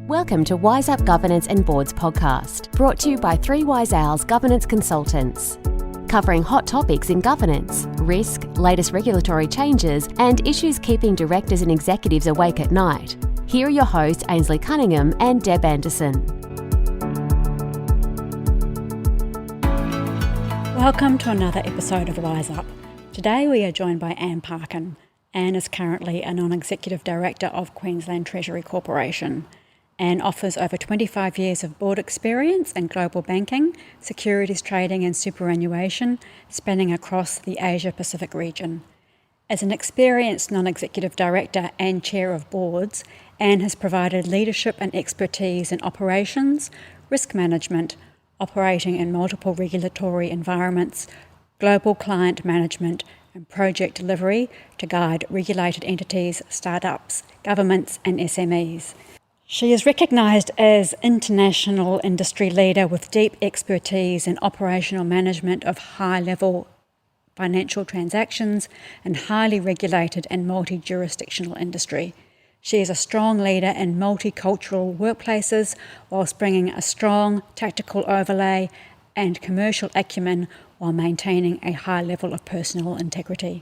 Welcome to Wise Up Governance and Boards podcast, brought to you by 3 Wise Owls Governance Consultants. Covering hot topics in governance, risk, latest regulatory changes, and issues keeping directors and executives awake at night. Here are your hosts, Ainslie Cunningham and Deb Anderson. Welcome to another episode of Wise Up. Today we are joined by Anne Parkin. Anne is currently a non-executive director of Queensland Treasury Corporation. Anne offers over 25 years of board experience in global banking, securities trading and superannuation, spanning across the Asia-Pacific region. As an experienced non-executive director and chair of boards, Anne has provided leadership and expertise in operations, risk management, operating in multiple regulatory environments, global client management and project delivery to guide regulated entities, startups, governments and SMEs. She is recognised as international industry leader with deep expertise in operational management of high-level financial transactions and highly regulated and multi-jurisdictional industry. She is a strong leader in multicultural workplaces whilst bringing a strong tactical overlay and commercial acumen while maintaining a high level of personal integrity.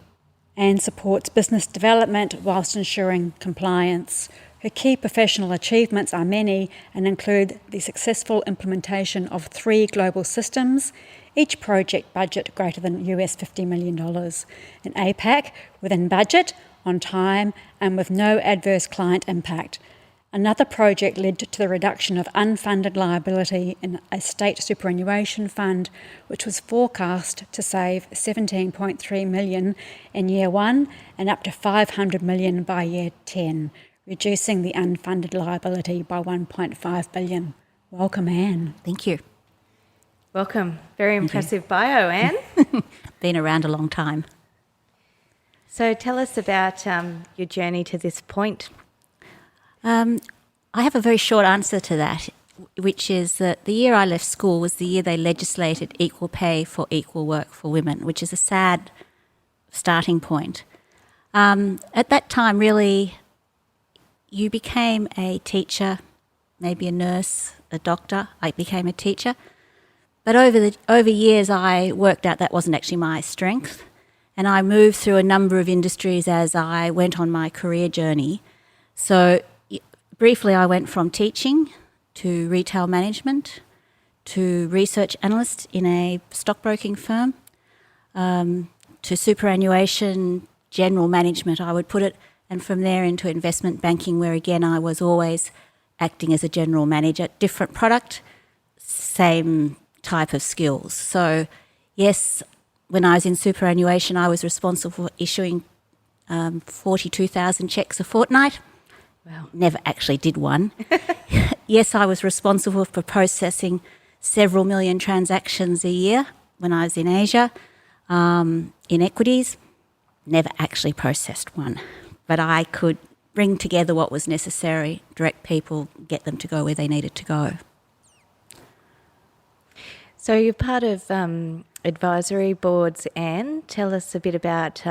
Anne supports business development whilst ensuring compliance. Her key professional achievements are many and include the successful implementation of 3 global systems, each project budget greater than US $50 million, in APAC within budget, on time and with no adverse client impact. Another project led to the reduction of unfunded liability in a state superannuation fund, which was forecast to save $17.3 million in year 1 and up to $500 million by year 10. Reducing the unfunded liability by $1.5 billion. Welcome, Anne. Thank you. Welcome. Very impressive bio, Anne. Been around a long time. So tell us about your journey to this point. I have a very short answer to that, which is that the year I left school was the year they legislated equal pay for equal work for women, which is a sad starting point. At that time, really, you became a teacher, maybe a nurse, a doctor. I became a teacher. But over years, I worked out that wasn't actually my strength. And I moved through a number of industries as I went on my career journey. So briefly, I went from teaching to retail management to research analyst in a stockbroking firm to superannuation, general management, I would put it, and from there into investment banking, where again I was always acting as a general manager, different product, same type of skills. So yes, when I was in superannuation, I was responsible for issuing 42,000 cheques a fortnight. Wow. Never actually did one. Yes, I was responsible for processing several million transactions a year when I was in Asia, in equities. Never actually processed one. But I could bring together what was necessary, direct people, get them to go where they needed to go. So you're part of advisory boards, Anne. Tell us a bit about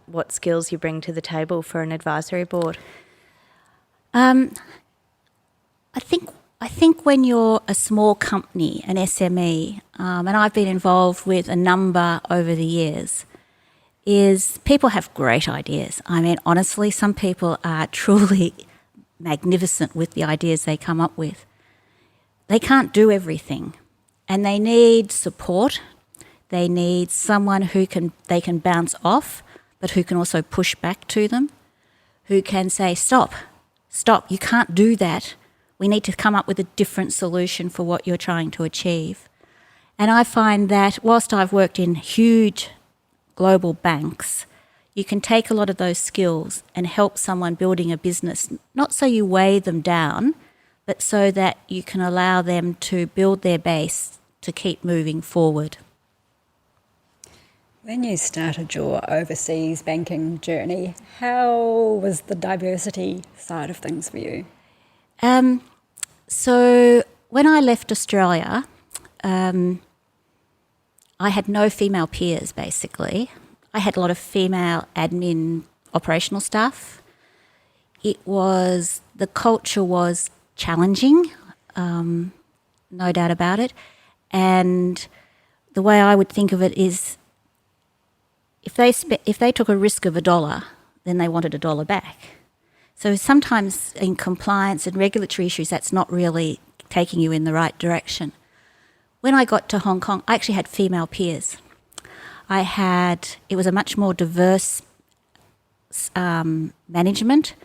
what skills you bring to the table for an advisory board. I think when you're a small company, an SME, and I've been involved with a number over the years, is people have great ideas. I mean, honestly, some people are truly magnificent with the ideas they come up with. They can't do everything, and they need support. They need someone who they can bounce off, but who can also push back to them, who can say, stop, you can't do that. We need to come up with a different solution for what you're trying to achieve. And I find that whilst I've worked in huge global banks, you can take a lot of those skills and help someone building a business, not so you weigh them down, but so that you can allow them to build their base to keep moving forward. When you started your overseas banking journey, how was the diversity side of things for you? So when I left Australia, I had no female peers, basically. I had a lot of female admin operational staff. The culture was challenging, no doubt about it. And the way I would think of it is, if they took a risk of $1, then they wanted $1 back. So sometimes in compliance and regulatory issues, that's not really taking you in the right direction. When I got to Hong Kong, I actually had female peers. It was a much more diverse management,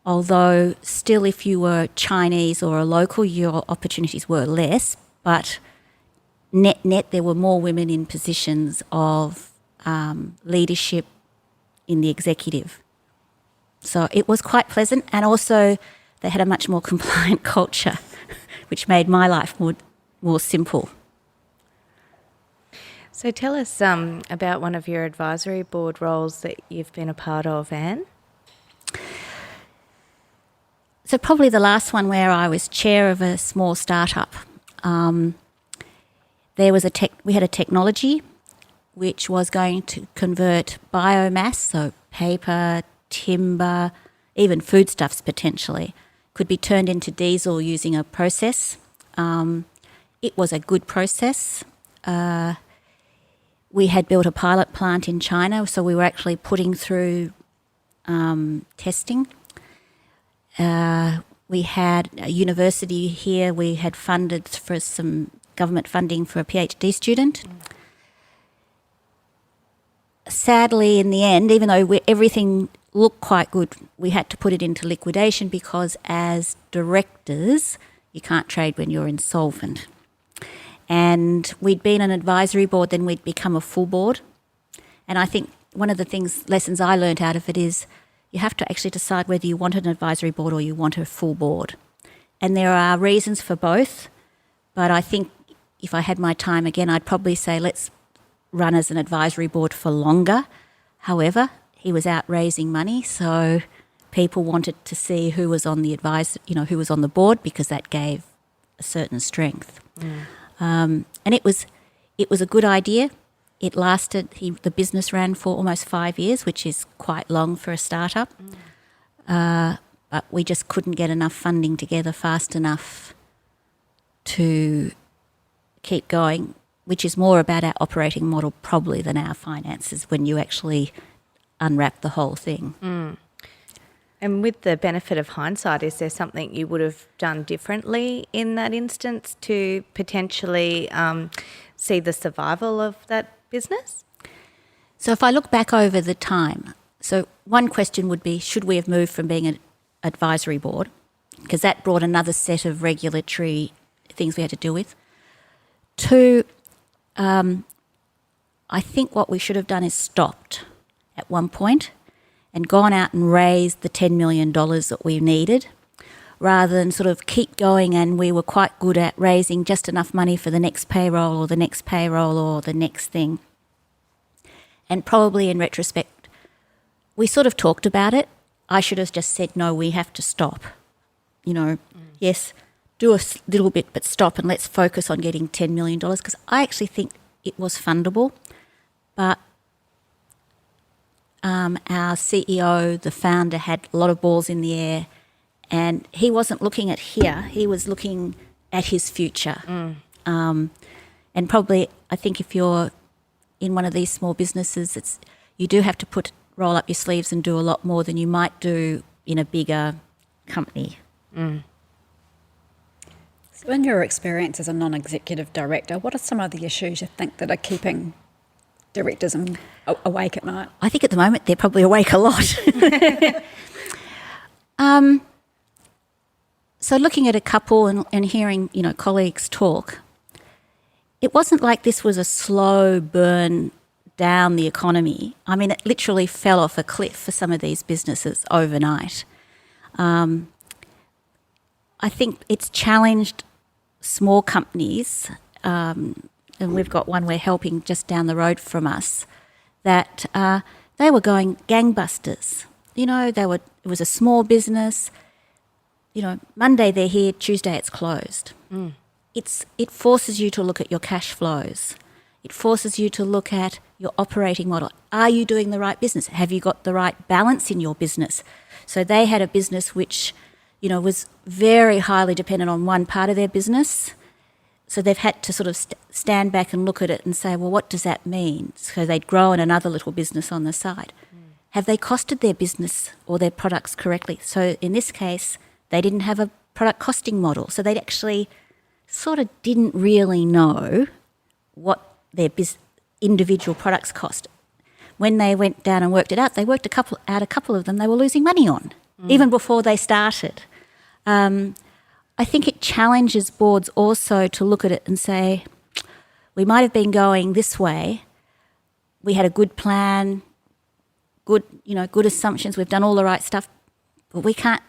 although still if you were Chinese or a local, your opportunities were less, but net there were more women in positions of leadership in the executive. So it was quite pleasant, and also they had a much more compliant culture, which made my life more simple. So tell us about one of your advisory board roles that you've been a part of, Anne. So probably the last one, where I was chair of a small startup. We had a technology which was going to convert biomass, so paper, timber, even foodstuffs potentially, could be turned into diesel using a process. It was a good process. We had built a pilot plant in China, so we were actually putting through testing. We had a university here. We had funded for some government funding for a PhD student. Sadly, in the end, even though everything looked quite good, we had to put it into liquidation because as directors, you can't trade when you're insolvent. And we'd been an advisory board, then we'd become a full board. And I think one of the lessons I learned out of it is you have to actually decide whether you want an advisory board or you want a full board. And there are reasons for both, but I think if I had my time again, I'd probably say let's run as an advisory board for longer. However, he was out raising money, so people wanted to see who was on the who was on the board, because that gave a certain strength. And it was a good idea. It lasted. The business ran for almost 5 years, which is quite long for a startup. But we just couldn't get enough funding together fast enough to keep going, which is more about our operating model probably than our finances when you actually unwrap the whole thing. And with the benefit of hindsight, is there something you would have done differently in that instance to potentially see the survival of that business? So if I look back over the time, so one question would be, should we have moved from being an advisory board? Because that brought another set of regulatory things we had to deal with. Two, I think what we should have done is stopped at one point and gone out and raised the $10 million that we needed, rather than sort of keep going. And we were quite good at raising just enough money for the next payroll or the next payroll or the next thing. And probably in retrospect, we sort of talked about it. I should have just said, no, we have to stop. Yes, do a little bit, but stop and let's focus on getting $10 million, because I actually think it was fundable. But our CEO, the founder, had a lot of balls in the air, and he wasn't looking at here, he was looking at his future. And probably, I think if you're in one of these small businesses, you do have to roll up your sleeves and do a lot more than you might do in a bigger company. So in your experience as a non-executive director, what are some of the issues you think that are keeping directors awake at night? I think at the moment they're probably awake a lot. So looking at a couple and hearing, colleagues talk, it wasn't like this was a slow burn down the economy. I mean, it literally fell off a cliff for some of these businesses overnight. I think it's challenged small companies, and we've got one we're helping just down the road from us, that they were going gangbusters. It was a small business. Monday they're here, Tuesday it's closed. It forces you to look at your cash flows. It forces you to look at your operating model. Are you doing the right business? Have you got the right balance in your business? So they had a business which was very highly dependent on one part of their business. So they've had to sort of stand back and look at it and say, well, what does that mean? So they'd grown another little business on the side. Have they costed their business or their products correctly? So in this case, they didn't have a product costing model. So they actually sort of didn't really know what their individual products cost. When they went down and worked it out, they worked a couple of them they were losing money on, even before they started. I think it challenges boards also to look at it and say, we might have been going this way. We had a good plan, good assumptions. We've done all the right stuff, but we can't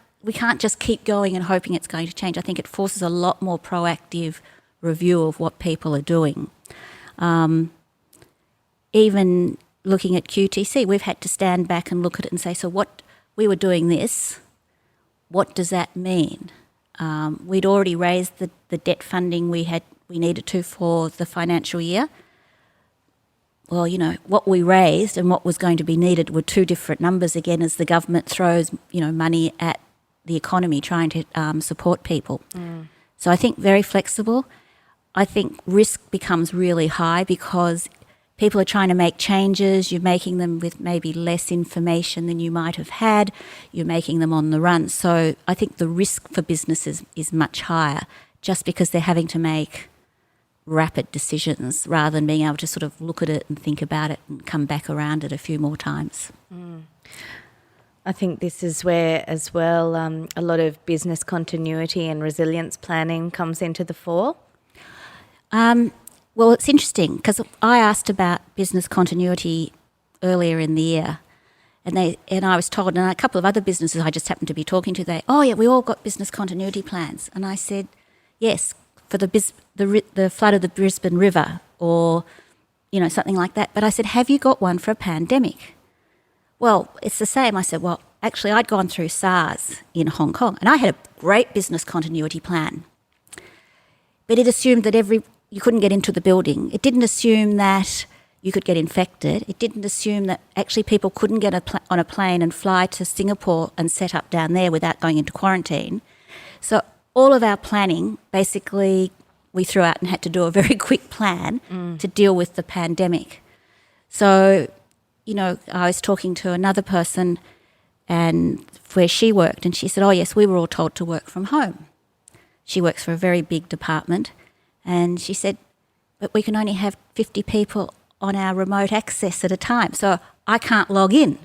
just keep going and hoping it's going to change. I think it forces a lot more proactive review of what people are doing. Even looking at QTC, we've had to stand back and look at it and say, so what we were doing this, what does that mean? We'd already raised the debt funding we needed to for the financial year. Well, what we raised and what was going to be needed were two different numbers again as the government throws, money at the economy trying to support people. So I think very flexible. I think risk becomes really high because people are trying to make changes. You're making them with maybe less information than you might have had. You're making them on the run. So I think the risk for businesses is much higher just because they're having to make rapid decisions rather than being able to sort of look at it and think about it and come back around it a few more times. I think this is where as well a lot of business continuity and resilience planning comes into the fore. Well, it's interesting because I asked about business continuity earlier in the year and I was told, and a couple of other businesses I just happened to be talking to, we all got business continuity plans. And I said, yes, for the flood of the Brisbane River or, something like that. But I said, have you got one for a pandemic? Well, it's the same. I said, well, actually, I'd gone through SARS in Hong Kong and I had a great business continuity plan. But it assumed that you couldn't get into the building. It didn't assume that you could get infected. It didn't assume that actually people couldn't get on a plane and fly to Singapore and set up down there without going into quarantine. So all of our planning, basically, we threw out and had to do a very quick plan to deal with the pandemic. So, I was talking to another person and where she worked and she said, oh, yes, we were all told to work from home. She works for a very big department. And she said, but we can only have 50 people on our remote access at a time, so I can't log in.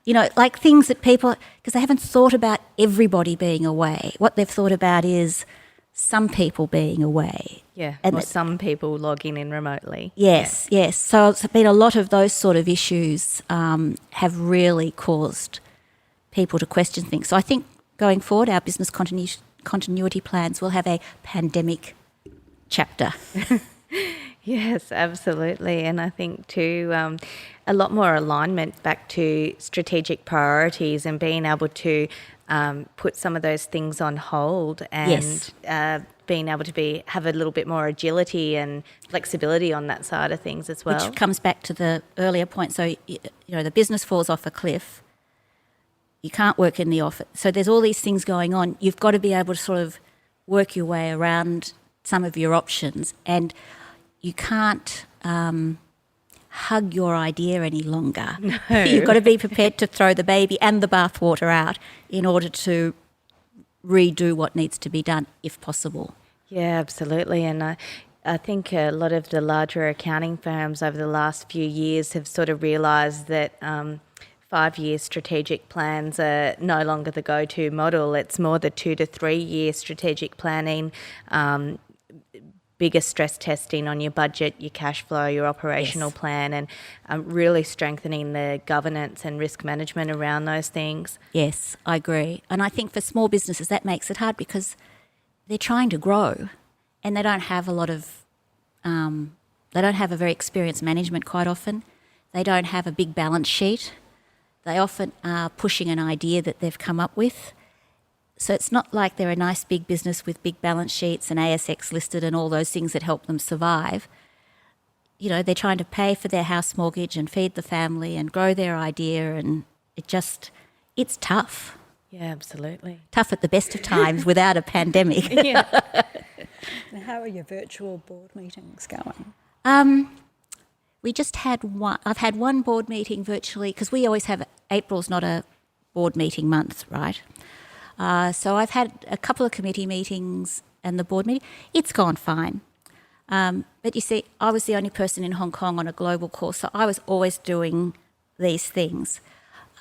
Like things that people, because they haven't thought about everybody being away. What they've thought about is some people being away. Yeah, and some people logging in remotely. Yes. So it's been a lot of those sort of issues have really caused people to question things. So I think going forward, our business continuity plans will have a pandemic chapter. Yes, absolutely. And I think too, a lot more alignment back to strategic priorities and being able to put some of those things on hold and being able to have a little bit more agility and flexibility on that side of things as well. Which comes back to the earlier point. So, the business falls off a cliff. You can't work in the office. So there's all these things going on. You've got to be able to sort of work your way around some of your options, and you can't hug your idea any longer. No. You've got to be prepared to throw the baby and the bathwater out in order to redo what needs to be done, if possible. Yeah, absolutely. And I think a lot of the larger accounting firms over the last few years have sort of realised that 5-year strategic plans are no longer the go-to model. It's more the 2 to 3 year strategic planning, bigger stress testing on your budget, your cash flow, your operational plan, and really strengthening the governance and risk management around those things. Yes, I agree. And I think for small businesses that makes it hard because they're trying to grow and they don't have a lot of, they don't have a very experienced management quite often. They don't have a big balance sheet. They often are pushing an idea that they've come up with. So it's not like they're a nice big business with big balance sheets and ASX listed and all those things that help them survive. They're trying to pay for their house mortgage and feed the family and grow their idea, and it's tough. Yeah, absolutely. Tough at the best of times without a pandemic. Yeah. And how are your virtual board meetings going? We just had one. I've had one board meeting virtually because we always have April's not a board meeting month, right? So I've had a couple of committee meetings and the board meeting. It's gone fine. But you see, I was the only person in Hong Kong on a global course, so I was always doing these things.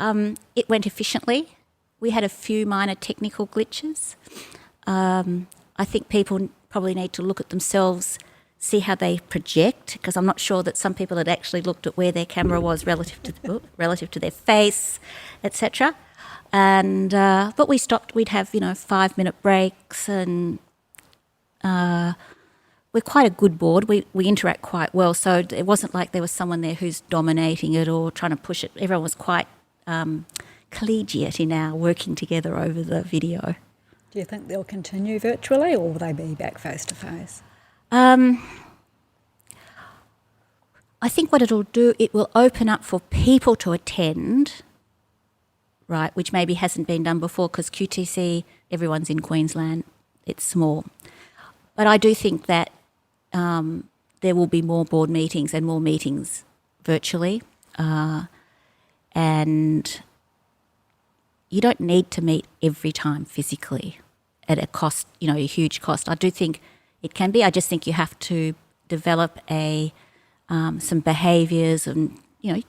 It went efficiently. We had a few minor technical glitches. I think people probably need to look at themselves, see how they project, because I'm not sure that some people had actually looked at where their camera was relative to their face, etc. And but we stopped. We'd have 5-minute breaks, and we're quite a good board. We interact quite well, so it wasn't like there was someone there who's dominating it or trying to push it. Everyone was quite collegiate in our working together over the video. Do you think they'll continue virtually, or will they be back face to face? I think what it'll do, it will open up for people to attend, right, which maybe hasn't been done before because QTC, everyone's in Queensland, it's small. But I do think that there will be more board meetings and more meetings virtually. And you don't need to meet every time physically at a cost, a huge cost. I do think it can be. I just think you have to develop some behaviours and,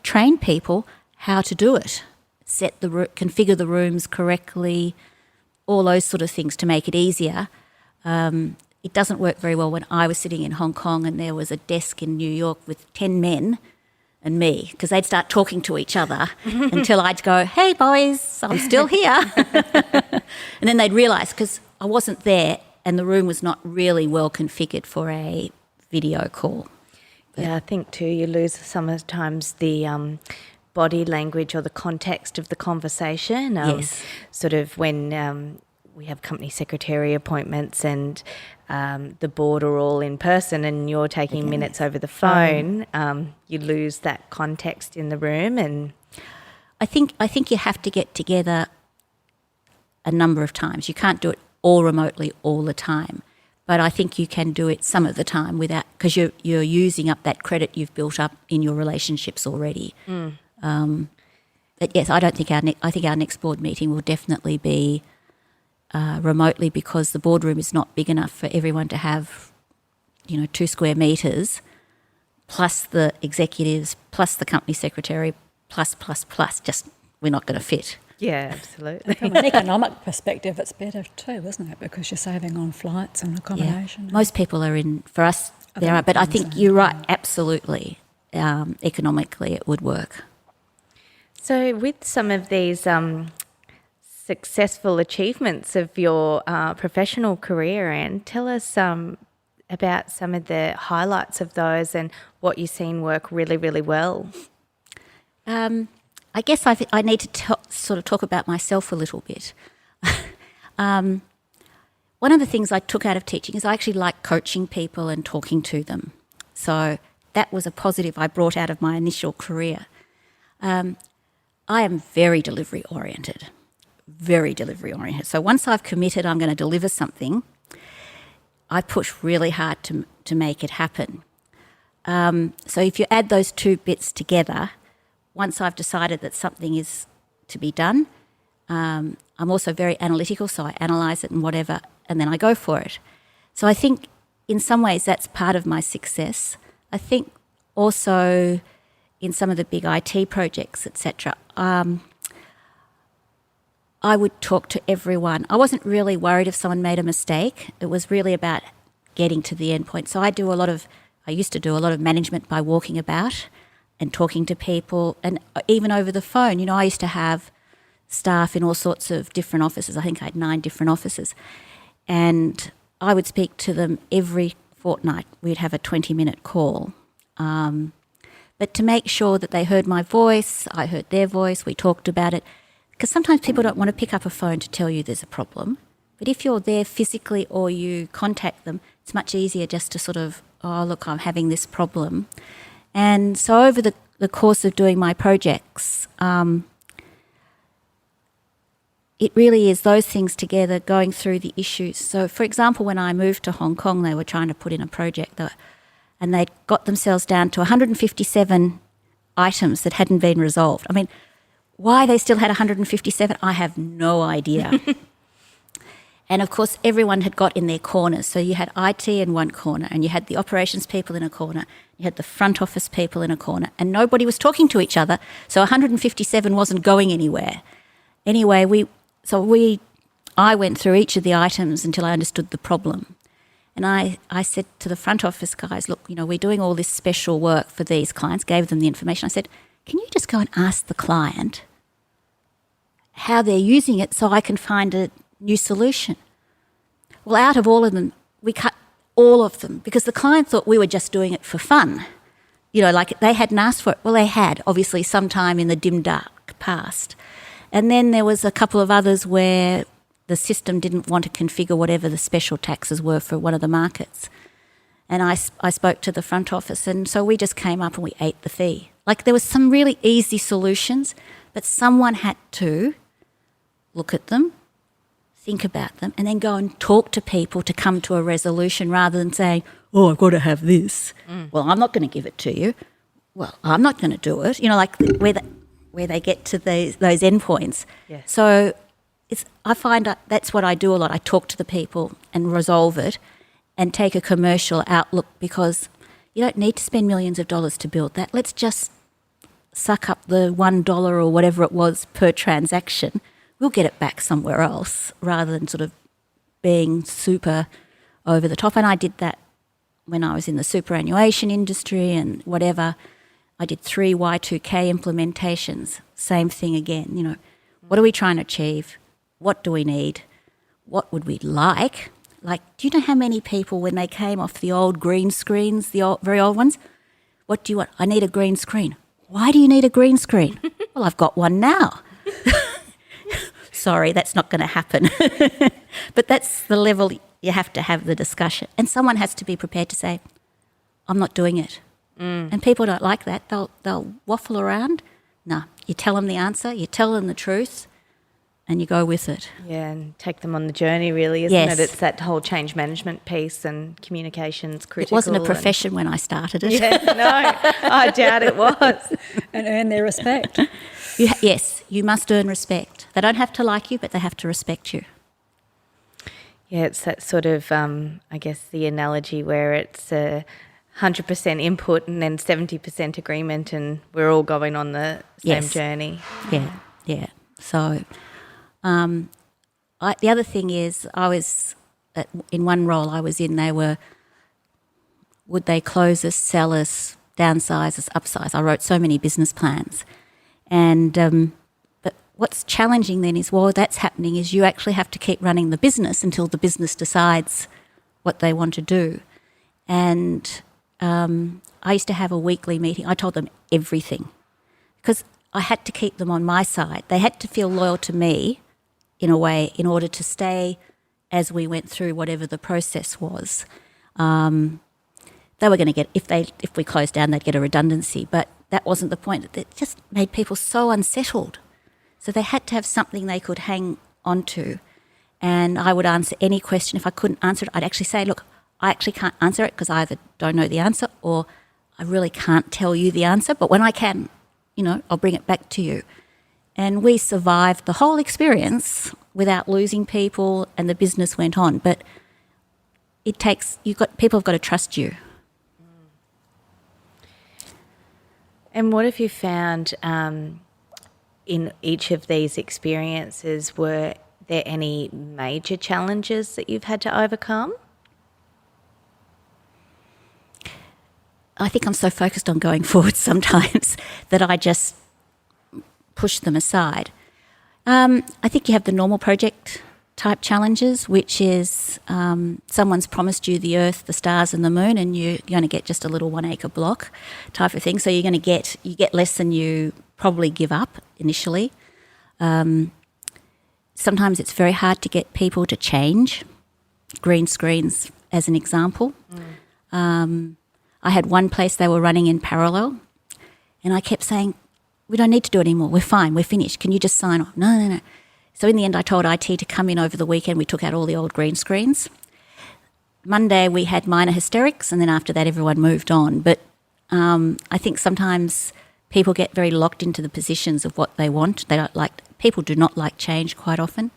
train people how to do it. Configure the rooms correctly, all those sort of things to make it easier. It doesn't work very well when I was sitting in Hong Kong and there was a desk in New York with 10 men and me, because they'd start talking to each other until I'd go, "Hey boys, I'm still here." And then they'd realise, because I wasn't there and the room was not really well configured for a video call. Yeah, I think too you lose sometimes the body language or the context of the conversation. Yes. Sort of when we have company secretary appointments and the board are all in person and you're taking minutes over the phone, you lose that context in the room. And I think you have to get together a number of times. You can't do it all remotely all the time, but I think you can do it some of the time without, because you're using up that credit you've built up in your relationships already. But yes, I think our next board meeting will definitely be remotely, because the boardroom is not big enough for everyone to have 2 square metres, plus the executives, plus the company secretary, plus. Just we're not going to fit. yeah, absolutely. From an economic perspective, it's better too, isn't it? Because you're saving on flights and accommodation. Most people are in, for us, there are, but I think you're right, absolutely. Economically, it would work. So with some of these successful achievements of your professional career, Anne, tell us about some of the highlights of those and what you've seen work really, really well. I guess I need to sort of talk about myself a little bit. One of the things I took out of teaching is I actually like coaching people and talking to them. So that was a positive I brought out of my initial career. I am very delivery oriented. So once I've committed I'm going to deliver something, I push really hard to make it happen. So if you add those two bits together, once I've decided that something is to be done, I'm also very analytical, so I analyse it and whatever, and then I go for it. So I think in some ways that's part of my success. I think also in some of the big IT projects, etc., I would talk to everyone. I wasn't really worried if someone made a mistake. It was really about getting to the end point. So I used to do a lot of management by walking about and talking to people, and even over the phone. I used to have staff in all sorts of different offices. I think I had 9 different offices. And I would speak to them every fortnight. We'd have a 20-minute call. But to make sure that they heard my voice, I heard their voice, we talked about it. Because sometimes people don't want to pick up a phone to tell you there's a problem. But if you're there physically or you contact them, it's much easier just to sort of, "Oh, look, I'm having this problem." And so over the course of doing my projects, it really is those things together, going through the issues. So, for example, when I moved to Hong Kong, they were trying to put in a project and they'd got themselves down to 157 items that hadn't been resolved. I mean, why they still had 157, I have no idea. And, of course, everyone had got in their corners. So you had IT in one corner and you had the operations people in a corner. You had the front office people in a corner and nobody was talking to each other. So 157 wasn't going anywhere. Anyway, I went through each of the items until I understood the problem. And I said to the front office guys, look, we're doing all this special work for these clients, gave them the information. I said, can you just go and ask the client how they're using it so I can find a new solution? Well, out of all of them, we cut all of them because the client thought we were just doing it for fun. Like they hadn't asked for it. Well, they had, obviously, sometime in the dim, dark past. And then there was a couple of others where the system didn't want to configure whatever the special taxes were for one of the markets. And I spoke to the front office, and so we just came up and we ate the fee. Like there was some really easy solutions, but someone had to look at them, think about them, and then go and talk to people to come to a resolution rather than saying, oh, I've got to have this. Well, I'm not going to give it to you. Well, I'm not going to do it. Like where they get to those endpoints. Yes. So I find that's what I do a lot. I talk to the people and resolve it and take a commercial outlook because you don't need to spend millions of dollars to build that. Let's just suck up the $1 or whatever it was per transaction. We'll get it back somewhere else rather than sort of being super over the top. And I did that when I was in the superannuation industry and whatever. I did 3 Y2K implementations. Same thing again, What are we trying to achieve? What do we need? What would we like? Like, do you know how many people, when they came off the old green screens, very old ones, what do you want? I need a green screen. Why do you need a green screen? Well, I've got one now. Sorry, that's not going to happen. But that's the level you have to have the discussion. And someone has to be prepared to say, I'm not doing it. And people don't like that. They'll waffle around. No, you tell them the answer, you tell them the truth, and you go with it. Yeah, and take them on the journey, really, isn't it? It's that whole change management piece and communications critical. It wasn't a profession when I started it. Yeah, no, I doubt it was. And earn their respect. Yes, you must earn respect. They don't have to like you, but they have to respect you. Yeah, it's that sort of, I guess, the analogy where it's 100% input and then 70% agreement, and we're all going on the same journey. Yeah. So the other thing is I was, in one role I was in, would they close us, sell us, downsize us, upsize? I wrote so many business plans. And but what's challenging then is while that's happening is you actually have to keep running the business until the business decides what they want to do. And I used to have a weekly meeting. I told them everything because I had to keep them on my side. They had to feel loyal to me in a way in order to stay as we went through whatever the process was. They were going to get, if we closed down, they'd get a redundancy, but that wasn't the point. It just made people so unsettled. So they had to have something they could hang on to. And I would answer any question. If I couldn't answer it, I'd actually say, look, I actually can't answer it because I either don't know the answer or I really can't tell you the answer. But when I can, I'll bring it back to you. And we survived the whole experience without losing people, and the business went on. But people have got to trust you. And what have you found in each of these experiences? Were there any major challenges that you've had to overcome? I think I'm so focused on going forward sometimes that I just push them aside. I think you have the normal project type challenges, which is someone's promised you the earth, the stars and the moon, and you're going to get just a little 1 acre block type of thing. So you get less than you probably give up initially. Sometimes it's very hard to get people to change. Green screens as an example. I had one place they were running in parallel, and I kept saying, we don't need to do it anymore. We're fine. We're finished. Can you just sign off? No. So in the end, I told IT to come in over the weekend. We took out all the old green screens. Monday, we had minor hysterics, and then after that, everyone moved on. But I think sometimes people get very locked into the positions of what they want. People do not like change quite often.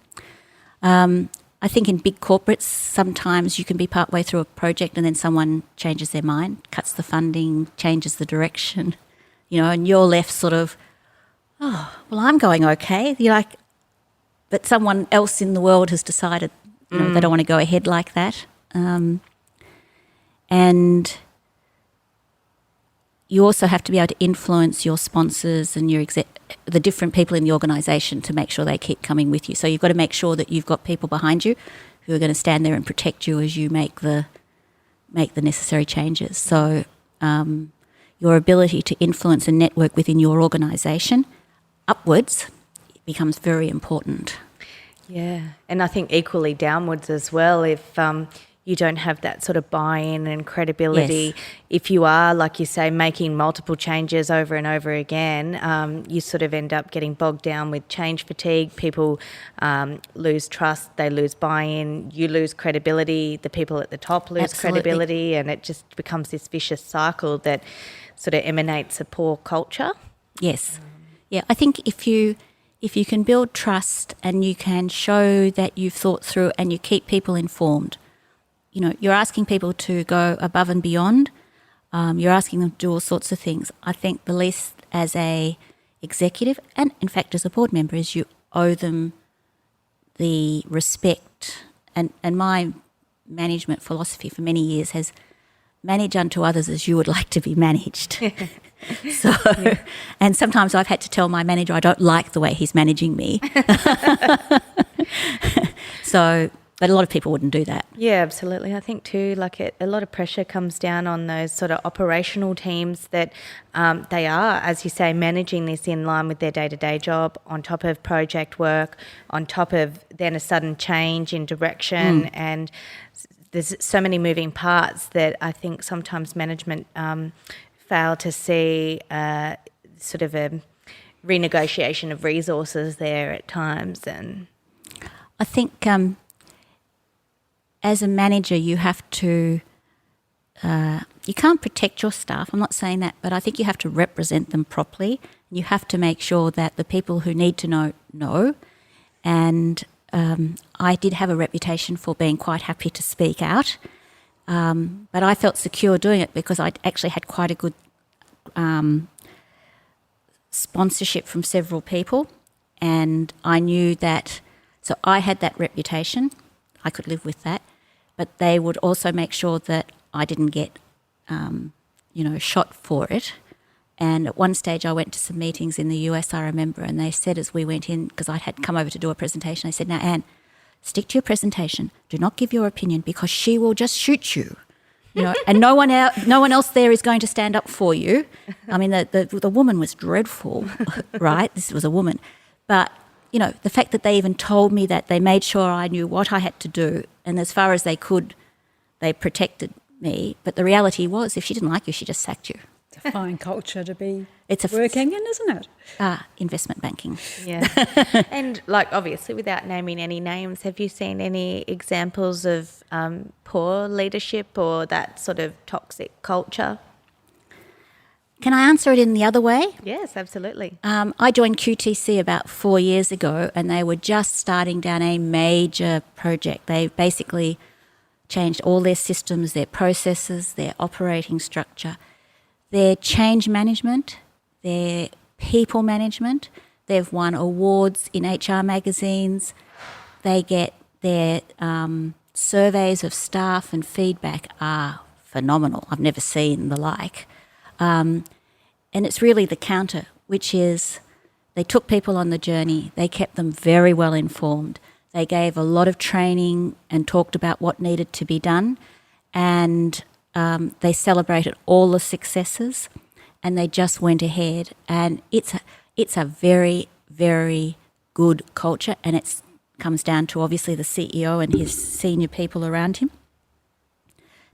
I think in big corporates, sometimes you can be partway through a project and then someone changes their mind, cuts the funding, changes the direction, and you're left sort of, oh, well, I'm going okay. You're like, but someone else in the world has decided they don't want to go ahead like that. And you also have to be able to influence your sponsors and the different people in the organisation to make sure they keep coming with you. So you've got to make sure that you've got people behind you who are going to stand there and protect you as you make the necessary changes. So your ability to influence and network within your organisation upwards becomes very important. Yeah, and I think equally downwards as well. If you don't have that sort of buy-in and credibility, Yes. if you are, like you say, making multiple changes over and over again, you sort of end up getting bogged down with change fatigue. People lose trust, they lose buy-in, you lose credibility, the people at the top lose Absolutely. credibility, and it just becomes this vicious cycle that sort of emanates a poor culture. Yes. Yeah, I think if you can build trust and you can show that you've thought through and you keep people informed, you're asking people to go above and beyond. You're asking them to do all sorts of things. I think the least as a executive and, in fact, as a board member is you owe them the respect. And my management philosophy for many years has manage unto others as you would like to be managed. So, and sometimes I've had to tell my manager I don't like the way he's managing me. But a lot of people wouldn't do that. Yeah, absolutely. I think too, a lot of pressure comes down on those sort of operational teams that they are, as you say, managing this in line with their day-to-day job, on top of project work, on top of then a sudden change in direction, and there's so many moving parts that I think sometimes management fail to see sort of a renegotiation of resources there at times. And I think as a manager, you have to, you can't protect your staff, I'm not saying that, but I think you have to represent them properly. You have to make sure that the people who need to know. And I did have a reputation for being quite happy to speak out, but I felt secure doing it because I actually had quite a good sponsorship from several people, and I knew that, so I had that reputation, I could live with that, but they would also make sure that I didn't get, shot for it. And at one stage I went to some meetings in the US, I remember, and they said as we went in, because I had come over to do a presentation, they said, now Anne, stick to your presentation, do not give your opinion because she will just shoot you. And no one else there is going to stand up for you. I mean, the woman was dreadful, right? This was a woman. But, the fact that they even told me that, they made sure I knew what I had to do, and as far as they could, they protected me. But the reality was, if she didn't like you, she just sacked you. It's a fine culture to be It's working in, isn't it? Investment banking. yeah. And obviously without naming any names, have you seen any examples of poor leadership or that sort of toxic culture? Can I answer it in the other way? Yes, absolutely. I joined QTC about 4 years ago, and they were just starting down a major project. They basically changed all their systems, their processes, their operating structure, their change management, their people management. They've won awards in HR magazines. They get their surveys of staff and feedback are phenomenal. I've never seen the like. And it's really the counter, which is they took people on the journey. They kept them very well informed. They gave a lot of training and talked about what needed to be done. And they celebrated all the successes, and they just went ahead. And it's a very, very good culture, and it comes down to obviously the CEO and his senior people around him.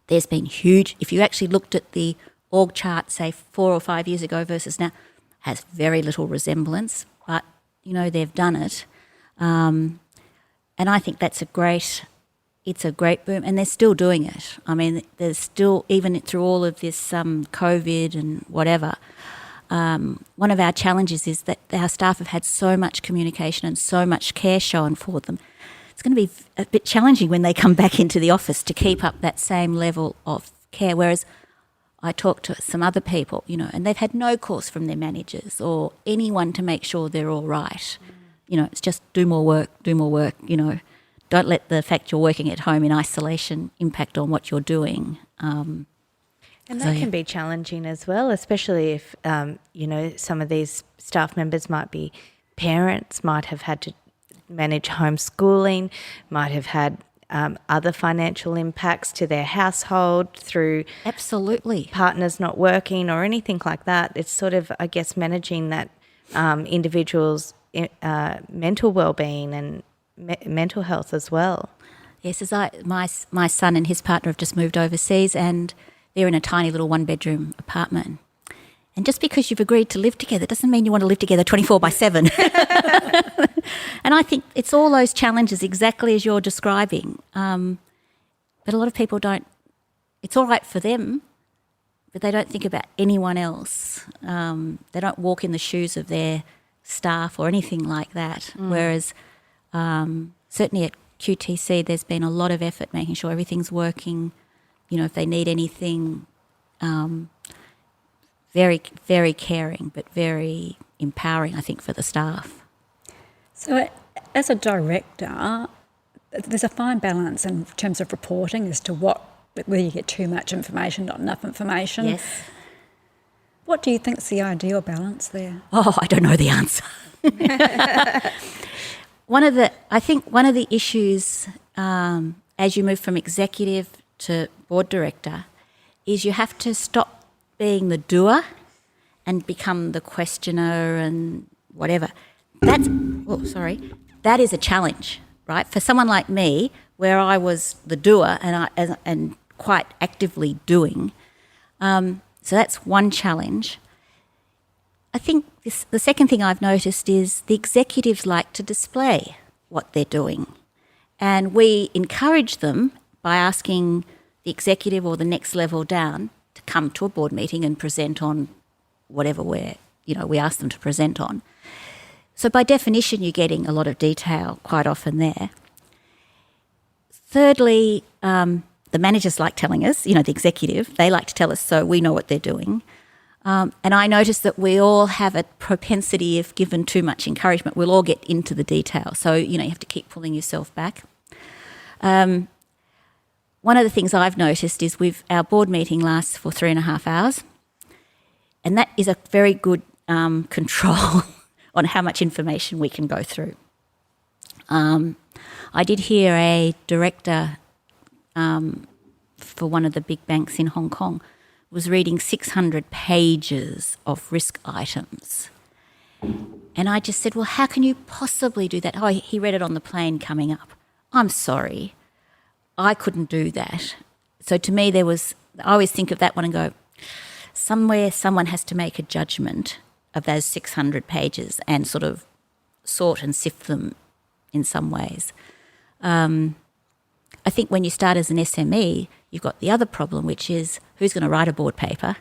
There's been huge, if you actually looked at the org chart, say 4 or 5 years ago versus now, has very little resemblance, but they've done it. And I think it's a great boom, and they're still doing it. I mean, there's still, even through all of this COVID and whatever, one of our challenges is that our staff have had so much communication and so much care shown for them. It's going to be a bit challenging when they come back into the office to keep up that same level of care, whereas I talk to some other people, and they've had no course from their managers or anyone to make sure they're all right. It's just do more work, Don't let the fact you're working at home in isolation impact on what you're doing. And that can be challenging as well, especially if, some of these staff members might be parents, might have had to manage homeschooling, might have had other financial impacts to their household through absolutely partners not working or anything like that. It's sort of, I guess, managing that individual's mental well-being and mental health as well. Yes, my son and his partner have just moved overseas, and they're in a tiny little one-bedroom apartment. And just because you've agreed to live together doesn't mean you want to live together 24/7. And I think it's all those challenges exactly as you're describing. But a lot of people don't. It's all right for them, but they don't think about anyone else. They don't walk in the shoes of their staff or anything like that. Whereas certainly at QTC there's been a lot of effort making sure everything's working. If they need anything, very, very caring, but very empowering, I think, for the staff. So as a director, there's a fine balance in terms of reporting as to whether you get too much information, not enough information. Yes. What do you think's the ideal balance there? Oh, I don't know the answer. I think one of the issues as you move from executive to board director is you have to stop being the doer and become the questioner and whatever. That is a challenge, right? For someone like me, where I was the doer and quite actively doing. So that's one challenge. I think the second thing I've noticed is the executives like to display what they're doing. And we encourage them by asking the executive or the next level down to come to a board meeting and present on whatever we ask them to present on. So by definition, you're getting a lot of detail quite often there. Thirdly, the managers like telling us, the executive, they like to tell us so we know what they're doing. And I notice that we all have a propensity, if given too much encouragement, we'll all get into the detail. So, you have to keep pulling yourself back. One of the things I've noticed is our board meeting lasts for 3.5 hours, and that is a very good control on how much information we can go through. I did hear a director for one of the big banks in Hong Kong was reading 600 pages of risk items. And I just said, well, how can you possibly do that? Oh, he read it on the plane coming up. I'm sorry, I couldn't do that. So to me, I always think of that one and go, somewhere someone has to make a judgment of those 600 pages and sort of sort and sift them in some ways. I think when you start as an SME, you've got the other problem, which is who's going to write a board paper?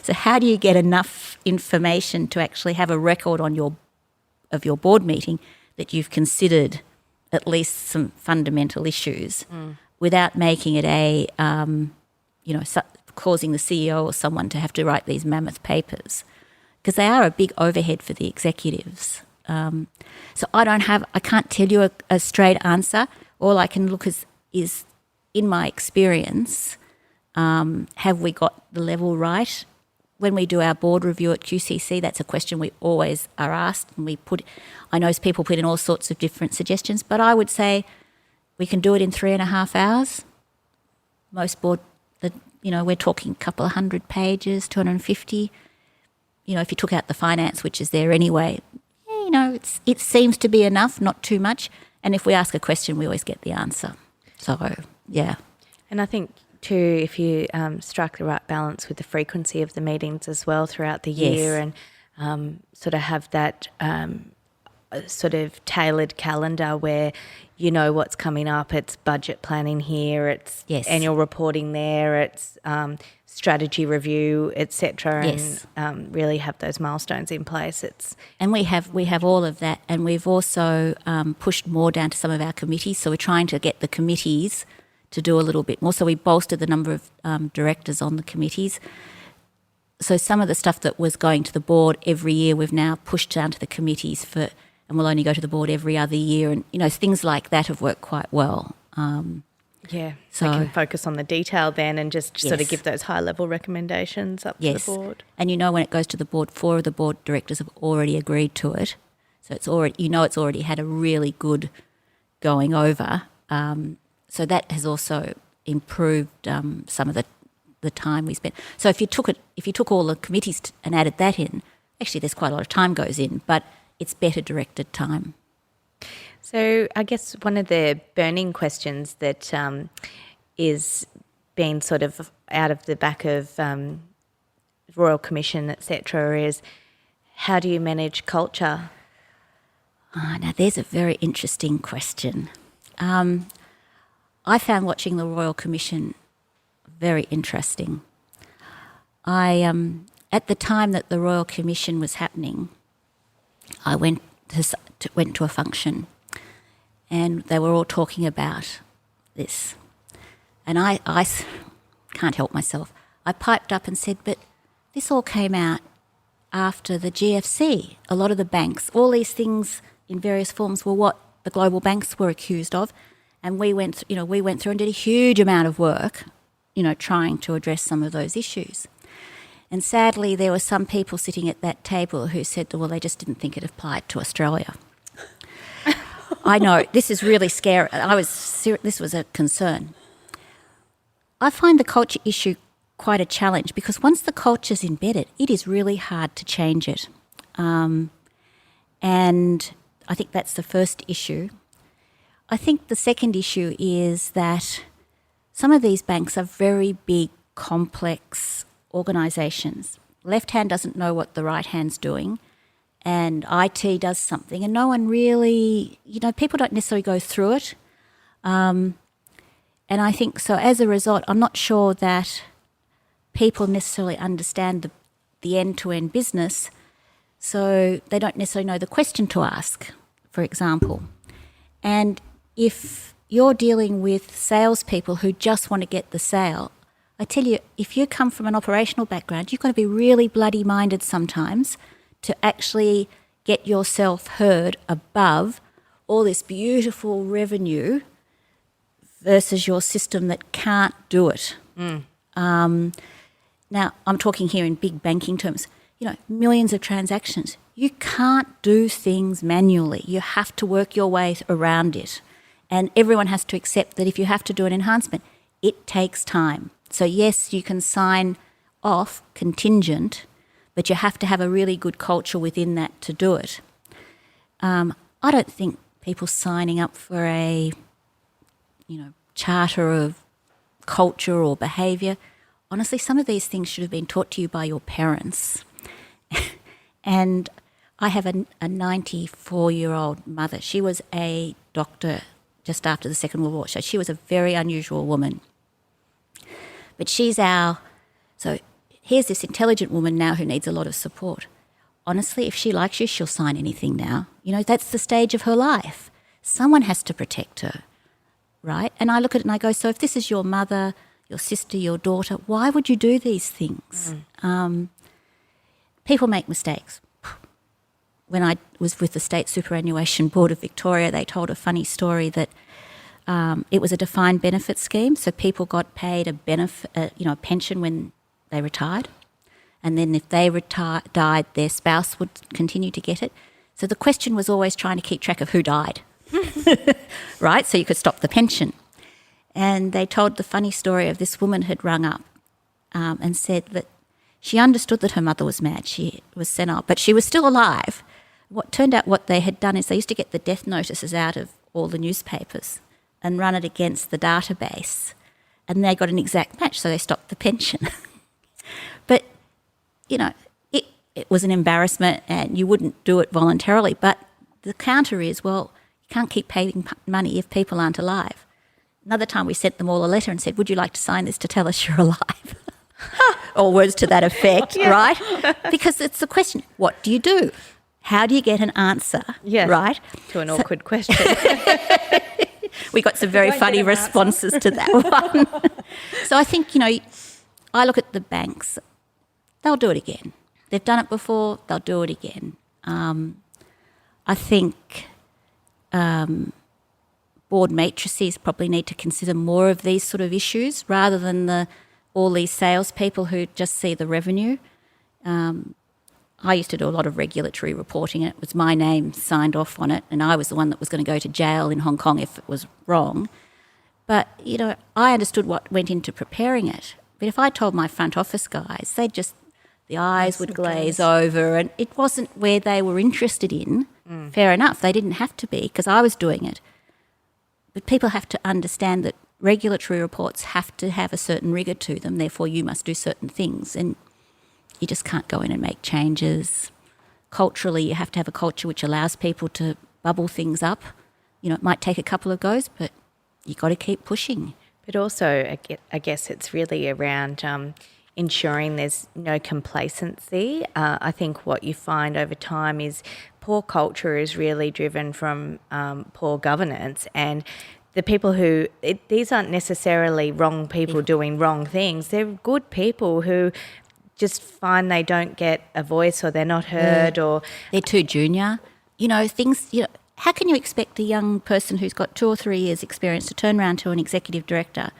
So how do you get enough information to actually have a record of your board meeting that you've considered at least some fundamental issues without making it causing the CEO or someone to have to write these mammoth papers, because they are a big overhead for the executives. So I can't tell you a straight answer. All I can look is in my experience, have we got the level right? When we do our board review at QCC, that's a question we always are asked, and I know people put in all sorts of different suggestions, but I would say we can do it in 3.5 hours. Most board, we're talking a couple of 100 pages, 250. If you took out the finance, which is there anyway, it seems to be enough, not too much. And if we ask a question, we always get the answer. So, yeah. And I think too, if you strike the right balance with the frequency of the meetings as well throughout the year, and sort of have that a sort of tailored calendar where you know what's coming up. It's budget planning here, it's Yes. annual reporting there, it's strategy review, etc. Yes. And really have those milestones in place. And we have all of that, and we've also pushed more down to some of our committees. So we're trying to get the committees to do a little bit more. So we bolstered the number of directors on the committees. So some of the stuff that was going to the board every year, we've now pushed down to the committees and we'll only go to the board every other year. And, things like that have worked quite well. Yeah, so they can focus on the detail then and just sort of Yes. give those high-level recommendations up to Yes. the board. And when it goes to the board, 4 of the board directors have already agreed to it. So it's already had a really good going over. So that has also improved some of the time we spent. So if you took all the committees and added that in, actually there's quite a lot of time goes in, but it's better directed time. So I guess one of the burning questions that is being sort of out of the back of Royal Commission, etc., is how do you manage culture? Now there's a very interesting question. I found watching the Royal Commission very interesting. At the time that the Royal Commission was happening, I went to a function, and they were all talking about this, and I can't help myself. I piped up and said, "But this all came out after the GFC. A lot of the banks, all these things in various forms, were what the global banks were accused of, and we went through and did a huge amount of work, trying to address some of those issues." And sadly, there were some people sitting at that table who said, well, they just didn't think it applied to Australia. I know, this is really scary. This was a concern. I find the culture issue quite a challenge because once the culture's embedded, it is really hard to change it. And I think that's the first issue. I think the second issue is that some of these banks are very big, complex organisations. Left hand doesn't know what the right hand's doing, and IT does something, and no one really, people don't necessarily go through it. And I think so as a result, I'm not sure that people necessarily understand the end-to-end business, so they don't necessarily know the question to ask, for example. And if you're dealing with salespeople who just want to get the sale, I tell you, if you come from an operational background, you've got to be really bloody-minded sometimes to actually get yourself heard above all this beautiful revenue versus your system that can't do it. Now, I'm talking here in big banking terms. Millions of transactions. You can't do things manually. You have to work your way around it. And everyone has to accept that if you have to do an enhancement, it takes time. So yes, you can sign off contingent, but you have to have a really good culture within that to do it. I don't think people signing up for a, charter of culture or behaviour, honestly, some of these things should have been taught to you by your parents. And I have a 94-year-old mother. She was a doctor just after the Second World War, so she was a very unusual woman. But so here's this intelligent woman now who needs a lot of support. Honestly, if she likes you, she'll sign anything now. That's the stage of her life. Someone has to protect her, right? And I look at it and I go, so if this is your mother, your sister, your daughter, why would you do these things? People make mistakes. When I was with the State Superannuation Board of Victoria, they told a funny story that it was a defined benefit scheme, so people got paid a pension when they retired, and then if they died, their spouse would continue to get it. So the question was always trying to keep track of who died, right? So you could stop the pension. And they told the funny story of this woman had rung up and said that she understood that her mother was mad. She was senile, but she was still alive. What turned out what they had done is they used to get the death notices out of all the newspapers and run it against the database, and they got an exact match, so they stopped the pension. But, it was an embarrassment and you wouldn't do it voluntarily, but the counter is, well, you can't keep paying money if people aren't alive. Another time we sent them all a letter and said, would you like to sign this to tell us you're alive? Or words to that effect, right? Because it's the question, what do you do? How do you get an answer, right? To an awkward question. We got some very funny responses to that one. So I think, I look at the banks, they'll do it again. They've done it before, they'll do it again. I think board matrices probably need to consider more of these sort of issues rather than all these salespeople who just see the revenue. I used to do a lot of regulatory reporting, and it was my name signed off on it, and I was the one that was going to go to jail in Hong Kong if it was wrong. But, I understood what went into preparing it. But if I told my front office guys, the eyes would glaze over, and it wasn't where they were interested in. Fair enough, they didn't have to be because I was doing it. But people have to understand that regulatory reports have to have a certain rigour to them, therefore you must do certain things, and you just can't go in and make changes. Culturally, you have to have a culture which allows people to bubble things up. It might take a couple of goes, but you've got to keep pushing. But also, I guess it's really around ensuring there's no complacency. I think what you find over time is poor culture is really driven from poor governance, and the people these aren't necessarily wrong people doing wrong things. They're good people who just find they don't get a voice or they're not heard or... They're too junior. How can you expect a young person who's got 2 or 3 years experience to turn around to an executive director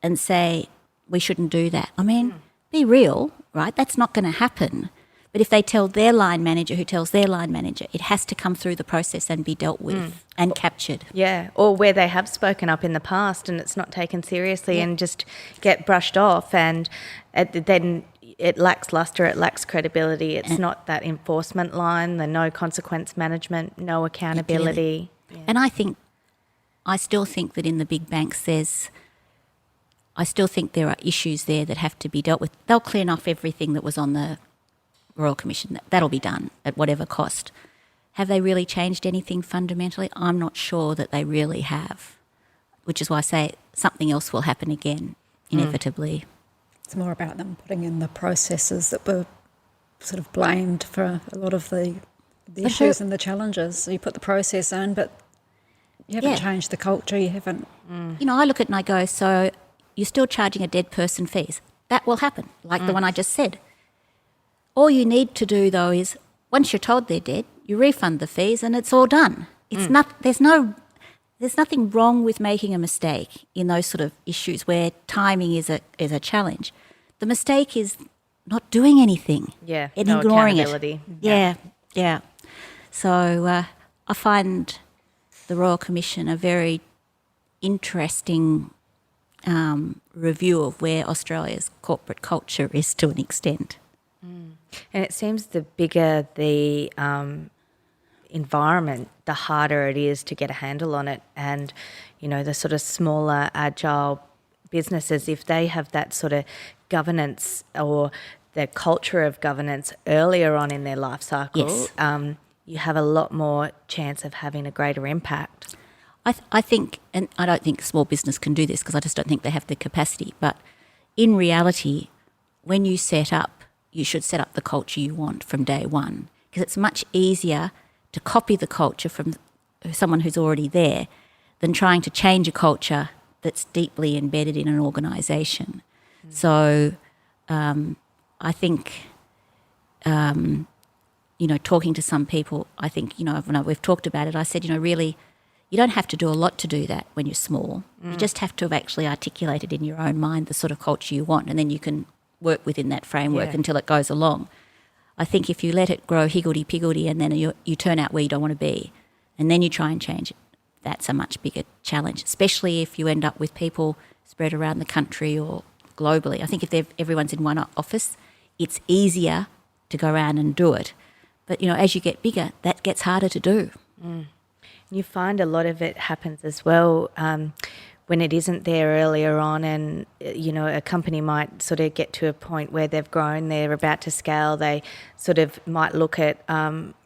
and say, we shouldn't do that? I mean, be real, right? That's not going to happen. But if they tell their line manager who tells their line manager, it has to come through the process and be dealt with and captured. Yeah, or where they have spoken up in the past and it's not taken seriously and just get brushed off, and then it lacks luster, it lacks credibility. It's not that enforcement line, the no consequence management, no accountability. Yeah. And I still think that in the big banks I still think there are issues there that have to be dealt with. They'll clean off everything that was on the Royal Commission. That'll be done at whatever cost. Have they really changed anything fundamentally? I'm not sure that they really have, which is why I say something else will happen again, inevitably. It's more about them putting in the processes that were sort of blamed for a lot of the issues and the challenges. So you put the process in, but you haven't changed the culture, you haven't... I look at it and I go, so you're still charging a dead person fees. That will happen, like the one I just said. All you need to do, though, is once you're told they're dead, you refund the fees and it's all done. It's there's nothing wrong with making a mistake in those sort of issues where timing is a challenge. The mistake is not doing anything. Yeah, and no ignoring accountability. it. Yeah. So I find the Royal Commission a very interesting review of where Australia's corporate culture is to an extent. And it seems the bigger the environment, the harder it is to get a handle on it. And, the sort of smaller, agile businesses, if they have that sort of governance or the culture of governance earlier on in their life cycle, you have a lot more chance of having a greater impact. I think, and I don't think small business can do this because I just don't think they have the capacity, but in reality, when you set up, you should set up the culture you want from day one, because it's much easier to copy the culture from someone who's already there than trying to change a culture that's deeply embedded in an organisation. So I think, talking to some people, I think, when we've talked about it, I said, really, you don't have to do a lot to do that when you're small. You just have to have actually articulated in your own mind the sort of culture you want, and then you can work within that framework until it goes along. I think if you let it grow higgledy-piggledy and then you turn out where you don't want to be and then you try and change it, that's a much bigger challenge, especially if you end up with people spread around the country or globally. I think if everyone's in one office, it's easier to go around and do it. But, as you get bigger, that gets harder to do. You find a lot of it happens as well when it isn't there earlier on, and a company might sort of get to a point where they've grown, they're about to scale, they sort of might look at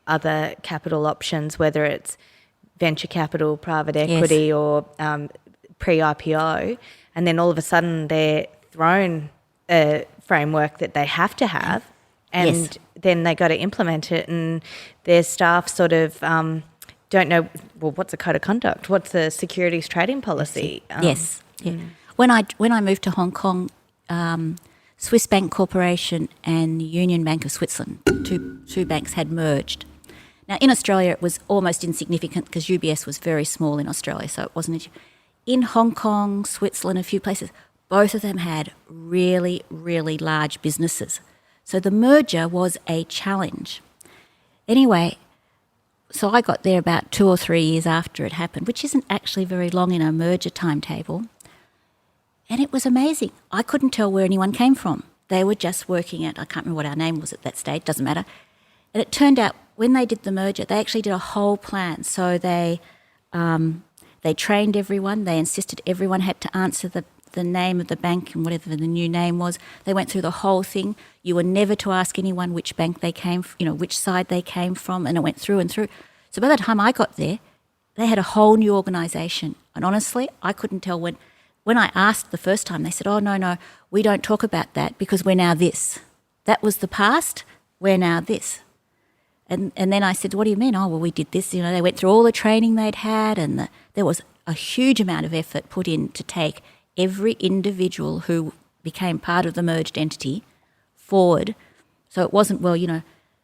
other capital options, whether it's venture capital, private equity, or pre-IPO, and then all of a sudden they're thrown a framework that they have to have, and then they got to implement it, and their staff sort of don't know, well, what's a code of conduct? What's the securities trading policy? When I moved to Hong Kong, Swiss Bank Corporation and Union Bank of Switzerland, two banks had merged. Now, in Australia, it was almost insignificant because UBS was very small in Australia, so it wasn't. In Hong Kong, Switzerland, a few places, both of them had really, really large businesses. So the merger was a challenge. Anyway, so I got there about 2 or 3 years after it happened, which isn't actually very long in a merger timetable. And it was amazing. I couldn't tell where anyone came from. They were just working at, I can't remember what our name was at that stage, doesn't matter. And it turned out when they did the merger, they actually did a whole plan. So they trained everyone. They insisted everyone had to answer the name of the bank and whatever the new name was. They went through the whole thing. You were never to ask anyone which bank they came, which side they came from, and it went through and through. So by the time I got there, they had a whole new organisation. And honestly, I couldn't tell when I asked the first time, they said, oh, no, we don't talk about that because we're now this. That was the past, we're now this. And then I said, what do you mean? Oh, well, we did this. They went through all the training they'd had, and there was a huge amount of effort put in to take every individual who became part of the merged entity forward. So it wasn't, well,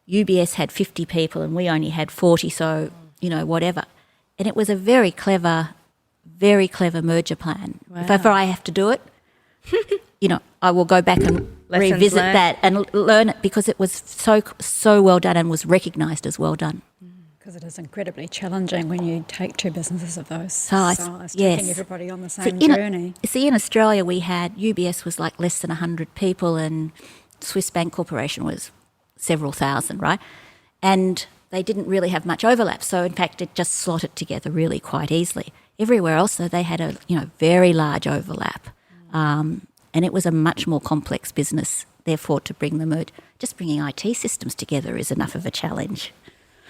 UBS had 50 people and we only had 40, so, whatever. And it was a very clever merger plan. Wow. If ever I have to do it, I will go back and revisit that and learn it because it was so well done and was recognised as well done. Because it is incredibly challenging when you take two businesses of those size, taking everybody on the same journey. In Australia we had, UBS was like less than 100 people and Swiss Bank Corporation was several thousand, right? And they didn't really have much overlap. So, in fact, it just slotted together really quite easily. Everywhere else, though, they had a very large overlap. And it was a much more complex business. Therefore, to bring the merge, just bringing IT systems together is enough of a challenge.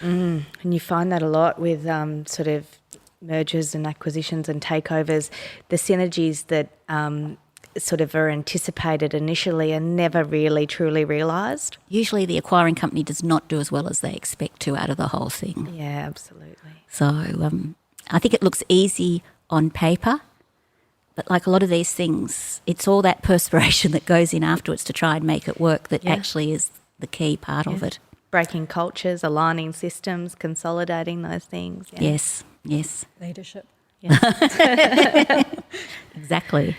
And you find that a lot with sort of mergers and acquisitions and takeovers. The synergies that sort of are anticipated initially are never really truly realised. Usually the acquiring company does not do as well as they expect to out of the whole thing. Yeah, absolutely. So I think it looks easy on paper, but like a lot of these things, it's all that perspiration that goes in afterwards to try and make it work that actually is the key part of it. Breaking cultures, aligning systems, consolidating those things. Yeah. Yes. Leadership. Yeah. Exactly.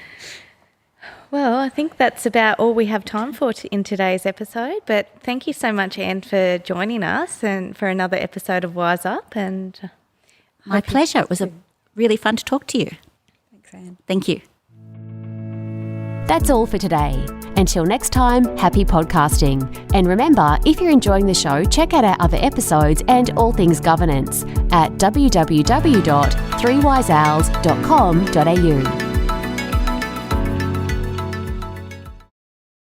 Well, I think that's about all we have time for in today's episode. But thank you so much, Anne, for joining us and for another episode of Wise Up. And my pleasure. It was really fun to talk to you. Thanks, Anne. Thank you. That's all for today. Until next time, happy podcasting. And remember, if you're enjoying the show, check out our other episodes and all things governance at www.3wiseowls.com.au.